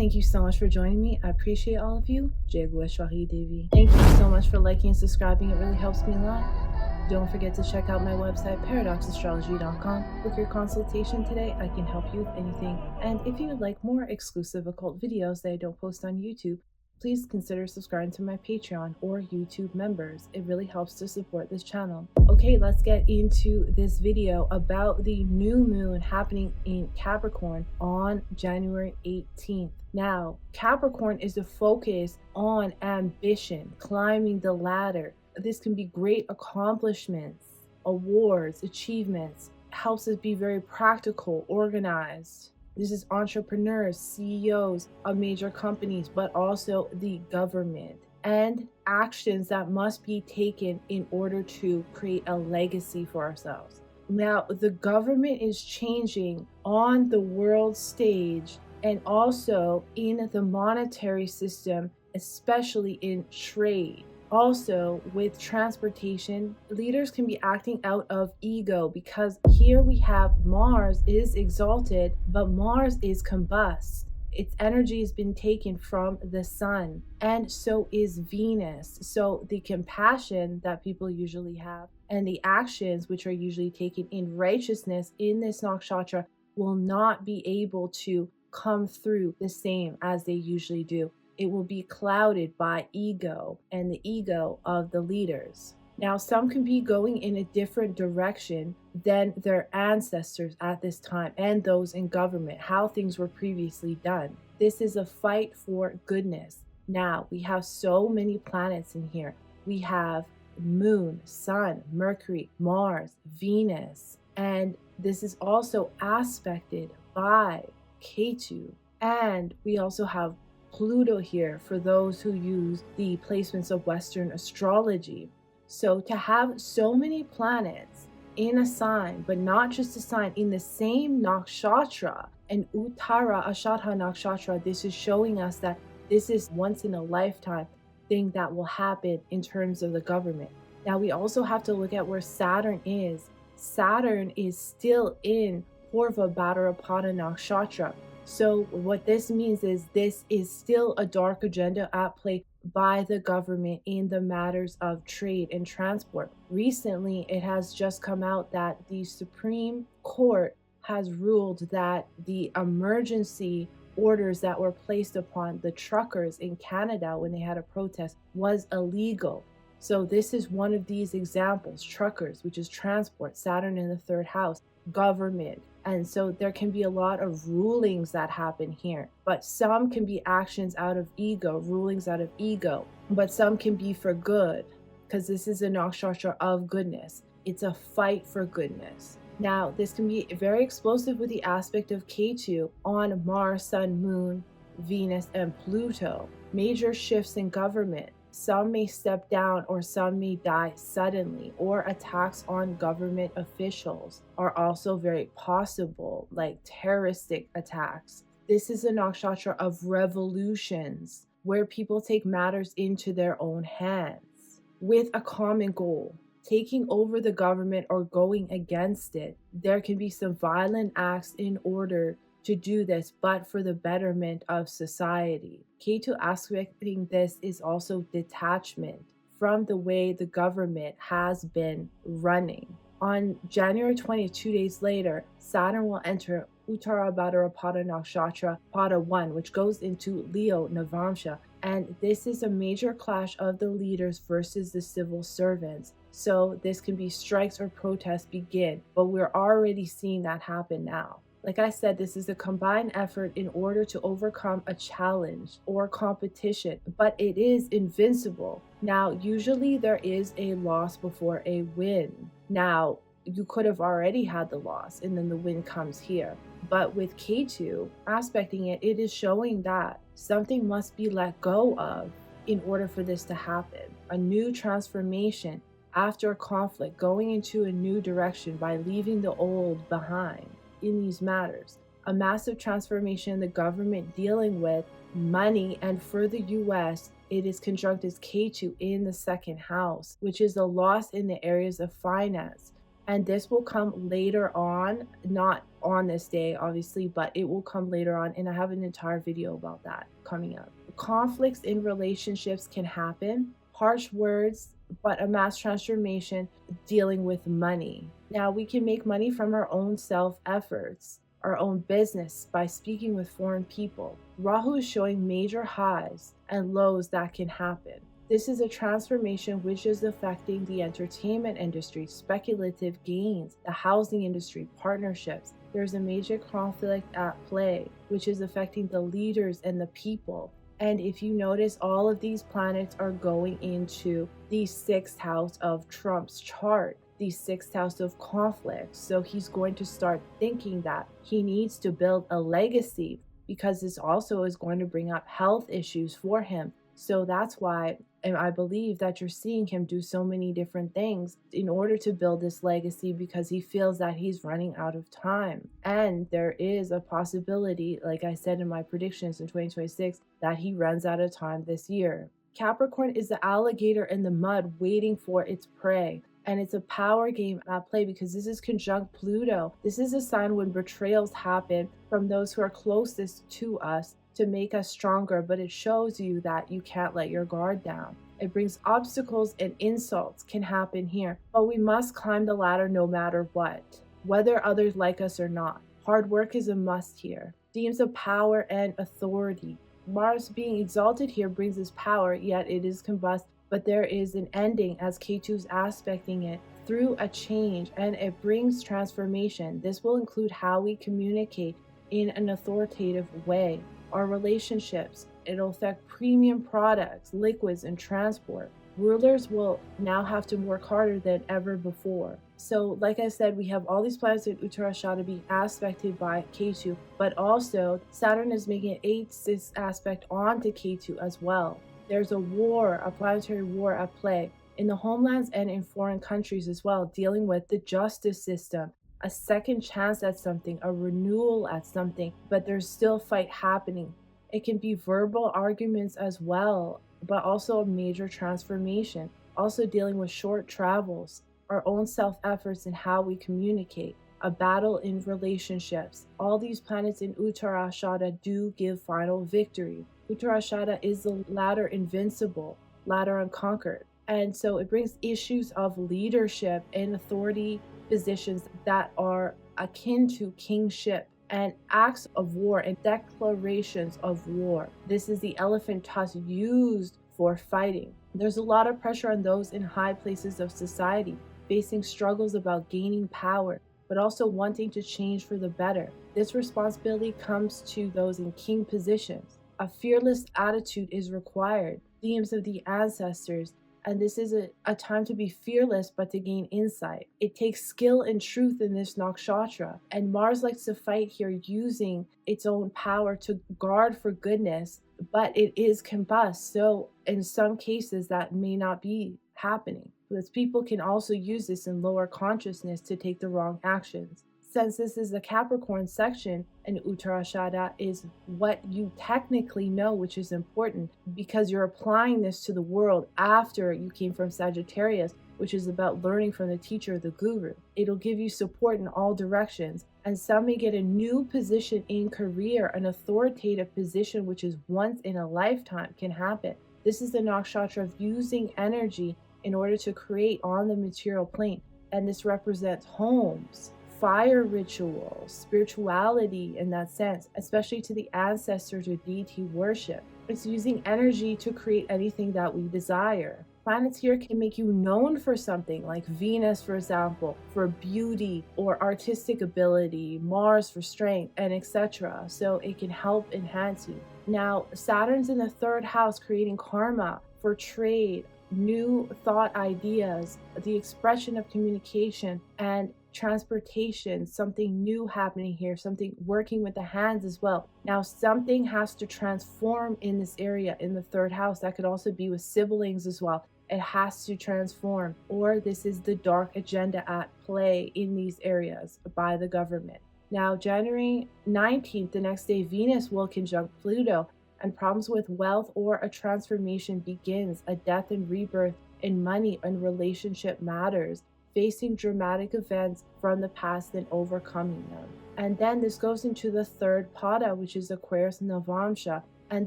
Thank you so much for joining me. I appreciate all of you. Shawtee Devi. Thank you so much for liking and subscribing. It really helps me a lot. Don't forget to check out my website, paradoxastrology.com. Book your consultation today. I can help you with anything. And if you would like more exclusive occult videos that I don't post on YouTube, please consider subscribing to my Patreon or YouTube members. It really helps to support this channel. Okay, let's get into this video about the new moon happening in Capricorn on January 18th. Now, Capricorn is the focus on ambition, climbing the ladder. This can be great accomplishments, awards, achievements. It helps us be very practical, organized. This is entrepreneurs, CEOs of major companies, but also the government, and actions that must be taken in order to create a legacy for ourselves. Now, the government is changing on the world stage and also in the monetary system, especially in trade. Also, with transportation, leaders can be acting out of ego because here we have Mars is exalted, but Mars is combust. Its energy has been taken from the sun, and so is Venus. So the compassion that people usually have and the actions which are usually taken in righteousness in this nakshatra will not be able to come through the same as they usually do. It will be clouded by ego and the ego of the leaders. Now, some can be going in a different direction than their ancestors at this time and those in government, how things were previously done. This is a fight for goodness. Now, we have so many planets in here. We have Moon, Sun, Mercury, Mars, Venus, and this is also aspected by Ketu. And we also have Pluto here for those who use the placements of Western astrology. So to have so many planets in a sign, but not just a sign, in the same nakshatra, and Uttara Ashadha nakshatra, this is showing us that this is once in a lifetime thing that will happen in terms of the government. Now we also have to look at where Saturn is. Saturn is still in Purva Bhadrapada nakshatra. So what this means is this is still a dark agenda at play by the government in the matters of trade and transport. Recently, it has just come out that the Supreme Court has ruled that the emergency orders that were placed upon the truckers in Canada when they had a protest was illegal. So this is one of these examples. Truckers, which is transport, Saturn in the third house, government. And so there can be a lot of rulings that happen here, but some can be actions out of ego, rulings out of ego, but some can be for good because this is a nakshatra of goodness. It's a fight for goodness. Now, this can be very explosive with the aspect of Ketu on Mars, Sun, Moon, Venus, and Pluto. Major shifts in government. Some may step down or some may die suddenly, or attacks on government officials are also very possible, like terroristic attacks. This is a nakshatra of revolutions where people take matters into their own hands with a common goal, taking over the government or going against it. There can be some violent acts in order to do this, but for the betterment of society. Ketu aspecting this is also detachment from the way the government has been running. On January 20th, 2 days later, Saturn will enter Uttara Bhadrapada Nakshatra Pada 1, which goes into Leo Navamsha. And this is a major clash of the leaders versus the civil servants. So this can be strikes or protests begin, but we're already seeing that happen now. Like I said, this is a combined effort in order to overcome a challenge or competition, but it is invincible. Now, usually there is a loss before a win. Now, you could have already had the loss and then the win comes here. But with Ketu aspecting it, it is showing that something must be let go of in order for this to happen. A new transformation after a conflict, going into a new direction by leaving the old behind. In these matters, a massive transformation in the government dealing with money, and for the US, it is conjunct as Ketu in the second house, which is a loss in the areas of finance. And this will come later on, not on this day, obviously, but it will come later on. And I have an entire video about that coming up. Conflicts in relationships can happen, harsh words, but a mass transformation dealing with money. Now, we can make money from our own self-efforts, our own business, by speaking with foreign people. Rahu is showing major highs and lows that can happen. This is a transformation which is affecting the entertainment industry, speculative gains, the housing industry, partnerships. There's a major conflict at play, which is affecting the leaders and the people. And if you notice, all of these planets are going into the 6th house of Trump's chart, the 6th house of conflict. So he's going to start thinking that he needs to build a legacy, because this also is going to bring up health issues for him. So that's why, and I believe that you're seeing him do so many different things in order to build this legacy, because he feels that he's running out of time. And there is a possibility, like I said in my predictions in 2026, that he runs out of time this year. Capricorn is the alligator in the mud waiting for its prey. And it's a power game at play, because this is conjunct Pluto. This is a sign when betrayals happen from those who are closest to us to make us stronger, but it shows you that you can't let your guard down. It brings obstacles, and insults can happen here, but we must climb the ladder no matter what, whether others like us or not. Hard work is a must here. Themes of power and authority. Mars being exalted here brings us power, yet it is combust, but there is an ending as K2's aspecting it through a change, and it brings transformation. This will include how we communicate in an authoritative way. Our relationships, it'll affect premium products, liquids, and transport. Rulers will now have to work harder than ever before. So like I said, we have all these planets in Uttarashada being aspected by K2, but also Saturn is making an 8-6 aspect onto K2 as well. There's a war, a planetary war at play in the homelands and in foreign countries as well, dealing with the justice system, a second chance at something, a renewal at something, but there's still fight happening. It can be verbal arguments as well, but also a major transformation. Also dealing with short travels, our own self-efforts and how we communicate, a battle in relationships. All these planets in Uttarashada do give final victory. Uttarashada is the ladder invincible, ladder unconquered. And so it brings issues of leadership and authority positions that are akin to kingship, and acts of war and declarations of war. This is the elephant tusk used for fighting. There's a lot of pressure on those in high places of society, facing struggles about gaining power, but also wanting to change for the better. This responsibility comes to those in king positions. A fearless attitude is required. Themes of the ancestors. And this is a time to be fearless, but to gain insight. It takes skill and truth in this nakshatra. And Mars likes to fight here using its own power to guard for goodness, but it is combust. So in some cases that may not be happening, because people can also use this in lower consciousness to take the wrong actions. Since this is the Capricorn section and Uttarashada is what you technically know, which is important because you're applying this to the world after you came from Sagittarius, which is about learning from the teacher, the guru. It'll give you support in all directions. And some may get a new position in career, an authoritative position, which is once in a lifetime can happen. This is the nakshatra of using energy in order to create on the material plane. And this represents homes, fire rituals, spirituality in that sense, especially to the ancestors or deity worship. It's using energy to create anything that we desire. Planets here can make you known for something, like Venus, for example, for beauty or artistic ability, Mars for strength, and etc. So it can help enhance you. Now, Saturn's in the 3rd house, creating karma for trade, new thought ideas, the expression of communication, and transportation, something new happening here, something working with the hands as well. Now, something has to transform in this area in the 3rd house. That could also be with siblings as well. It has to transform, or this is the dark agenda at play in these areas by the government. Now, January 19th, the next day, Venus will conjunct Pluto, and problems with wealth or a transformation begins, a death and rebirth in money and relationship matters. facing dramatic events from the past and overcoming them. And then this goes into the third pada, which is Aquarius Navamsha, and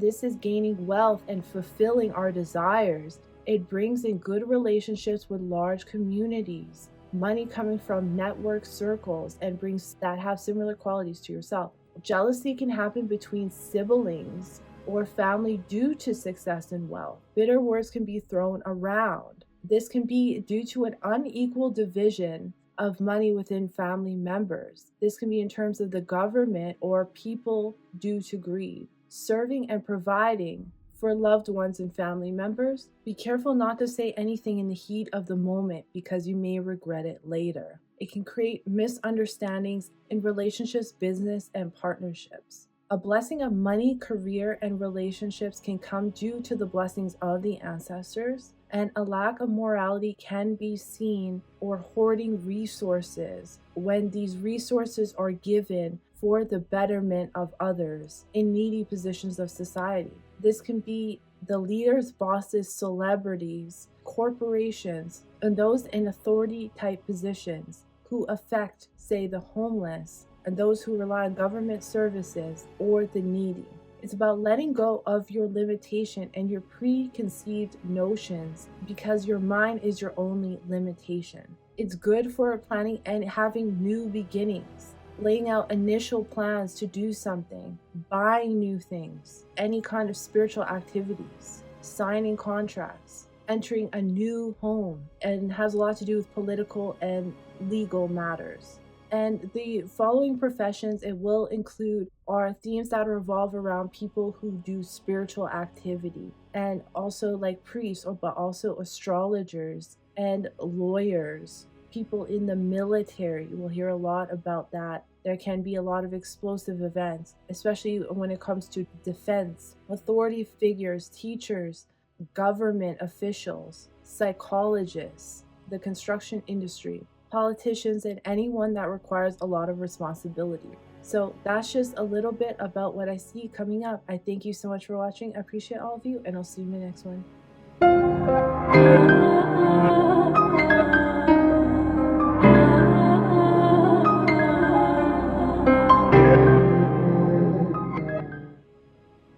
this is gaining wealth and fulfilling our desires. It brings in good relationships with large communities, money coming from network circles and brings that have similar qualities to yourself. Jealousy can happen between siblings or family due to success and wealth. Bitter words can be thrown around. This can be due to an unequal division of money within family members. This can be in terms of the government or people due to greed. Serving and providing for loved ones and family members. Be careful not to say anything in the heat of the moment because you may regret it later. It can create misunderstandings in relationships, business, and partnerships. A blessing of money, career, and relationships can come due to the blessings of the ancestors, and a lack of morality can be seen or hoarding resources when these resources are given for the betterment of others in needy positions of society. This can be the leaders, bosses, celebrities, corporations, and those in authority type positions who affect, say, the homeless and those who rely on government services or the needy. It's about letting go of your limitation and your preconceived notions because your mind is your only limitation. It's good for planning and having new beginnings, laying out initial plans to do something, buying new things, any kind of spiritual activities, signing contracts, entering a new home, and has a lot to do with political and legal matters. And the following professions it will include are themes that revolve around people who do spiritual activity, and also like priests, but also astrologers and lawyers, people in the military. We'll hear a lot about that. There can be a lot of explosive events, especially when it comes to defense, authority figures, teachers, government officials, psychologists, the construction industry, politicians, and anyone that requires a lot of responsibility. So that's just a little bit about what I see coming up. I thank you so much for watching. I appreciate all of you, and I'll see you in the next one.